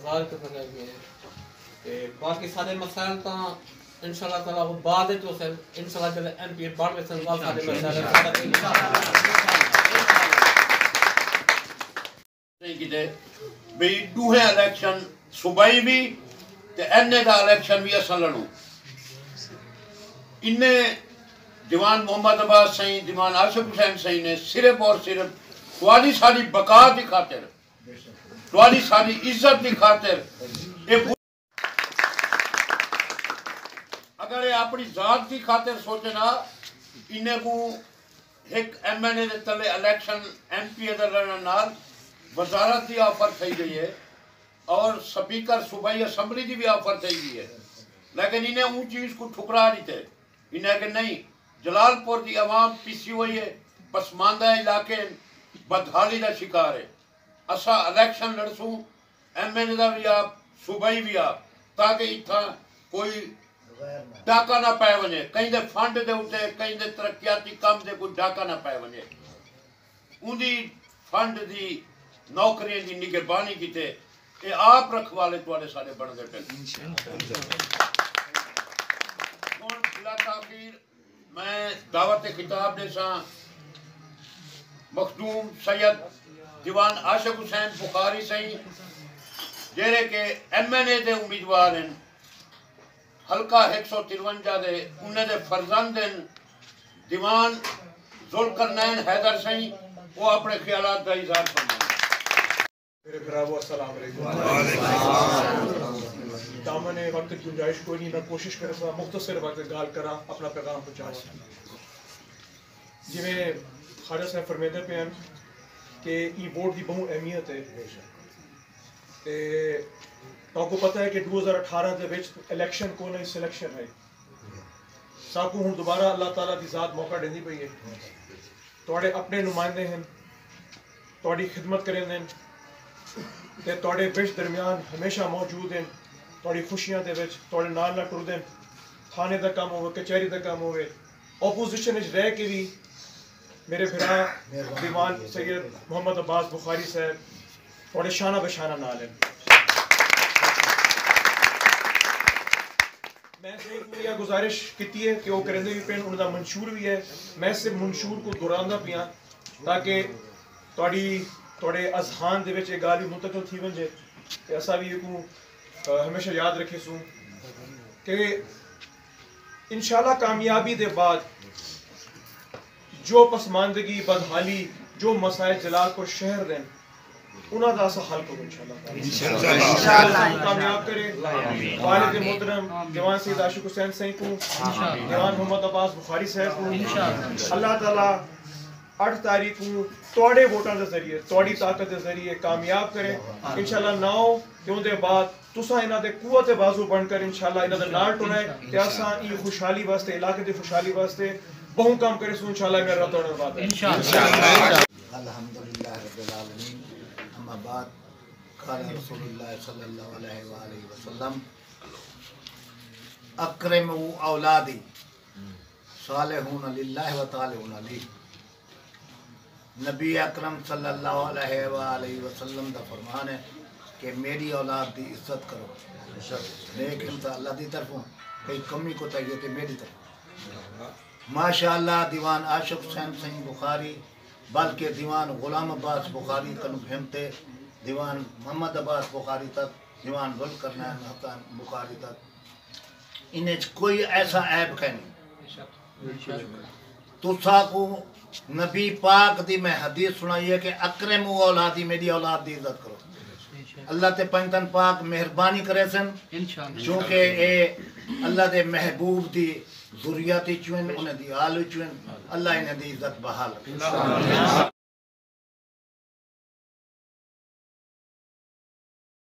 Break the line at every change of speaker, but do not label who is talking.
آزاد کرنے گئے باقی سارے مسائل تا انشاءاللہ تعالیٰ وہ بعد تو سر انشاءاللہ جلے ایم پی بڑھ میں سنوال سارے مسائل
بھئی دوہے الیکشن صوبائی بھی تے اینے دا الیکشن بھی اصل لڑوں انہیں دیوان محمد عباس سائیں دیوان عاشق حسین سائیں نے صرف اور صرف توالی ساری بقا دی خاطر توالی ساری عزت دی خاطر اگر یہ اپنی ذات کی خاطر سوچنا انہیں کو ایک ایم این اے دے تلے الیکشن ایم پی اے دے لڑنا نال وزارت دی آفر تھی گئی ہے اور سپیکر صوبائی اسمبلی دی بھی آفر تھی گئی ہے لیکن انہیں اون چیز کو ٹھکرا نہیں تھے انہیں کہ نہیں جلال پور دی عوام پیسی ہوئی ہے پسماندہ علاقے بدحالی دا شکار ہے اسا الیکشن لڑسوں ایم این اے دا بھی آپ صوبائی بھی آپ تاکہ اتھا کوئی ڈاکہ نہ پائے ونے کہیں دے فنڈ دے ہوتے کہیں دے ترقیاتی کام دے کوئی ڈاکہ نہ پائے ونے ان دی فنڈ دی نوکریاں دی نگہبانی کی تے اے آپ رکھوالے توڑے سارے بڑھ دے پہلے اور بلا تاخیر میں دعوت خطاب دے ساں مخدوم سید دیوان عاشق حسین بخاری سائیں جیرے کے ایم این اے دے امیدوار ہیں حلقہ 153 دے انہیں دے فرزند ہیں دیوان ذوالقرنین حیدر سائیں وہ اپنے خیالات کا اظہار فرمائیں
میرے بھراو السلام علیکم دامن وقت کی گنجائش کوئی نہیں میں کوشش کرے سا مختصر وقت گال کرا اپنا پیغام پہنچاؤں جی میں خواجہ صاحب فرمیدے پہ ہیں کہ یہ ووٹ دی بہت اہمیت ہے تو کو پتہ ہے کہ 2018 دے وچ الیکشن کو نہیں سلیکشن ہے سب کو ہوں دوبارہ اللہ تعالیٰ دی ذات موقع دینی پئی ہے توڑے اپنے نمائندے ہیں توڑی خدمت کریں دیں تے توڑے وچ درمیان ہمیشہ موجود ہیں توڑی خوشیاں دے وچ توڑے نال نہ ٹر دیں تھانے دا کام ہوئے کچہری دا کام ہوئے اپوزیشن وچ رہ کے بھی میرے بھرا دیوان سید محمد عباس بخاری صاحب توڑے شانہ بشانہ نال ہیں میں سے یہ گزارش کیتی ہے کہ وہ کرندے بھی پین انہوں دا منشور بھی ہے میں سے منشور کو دوراندا پیاں تاکہ توڑے اذہان دے وچ ایک گال بھی منتقل تھی ونجے کہ ایسا بھی کو ہمیشہ یاد رکھے سوں کہ انشاءاللہ کامیابی دے بعد جو پسماندگی بدحالی جو مسائل جلال کو شہر دیں انہاں دا سا حل کرو انشاءاللہ کامیاب کرے والد محترم دیوان سید عاشق حسین سائیں کو دیوان محمد عباس بخاری صاحب کو اللہ تعالیٰ 8 تاریخ کو توڑے ووٹاں دے ذریعے توڑی طاقت دے ذریعے کامیاب کرے انشاءاللہ 9 کیوں دے بعد تساں انہاں دے قوت بازو بن کر انشاءاللہ انہاں دے نال ٹرائے تے اساں ای خوشحالی واسطے علاقے دی خوشحالی واسطے بہت کام کرے سو انشاءاللہ میرا توڑن بعد انشاءاللہ
الحمدللہ رب العالمین اما بعد قال رسول اللہ صلی اللہ علیہ وآلہ وسلم اکرموا اولادی صالحون للہ و طالحون لی نبی اکرم صلی اللہ علیہ وآلہ وسلم دا فرمان ہے کہ میری اولاد دی عزت کرو لیکن تا اللہ دی طرفوں کئی کمی کو تاہیے تے میری طرف ماشاءاللہ دیوان عاشق حسین سائیں بخاری بلکہ دیوان غلام عباس بخاری کنو ہمتے دیوان محمد عباس بخاری تک دیوان ذوالقرنین حسین بخاری تک انہیں کوئی ایسا عیب ہے نہیں تو ساکو نبی پاک دی میں حدیث سنائی ہے کہ اکرم اولادی میری اولاد دی عزت کرو اللہ تے پنجتن پاک مہربانی کرے سن چونکہ اے اللہ دے محبوب دی ذریاتی چوین انہیں دی آلو چوین اللہ انہیں دی عزت بحال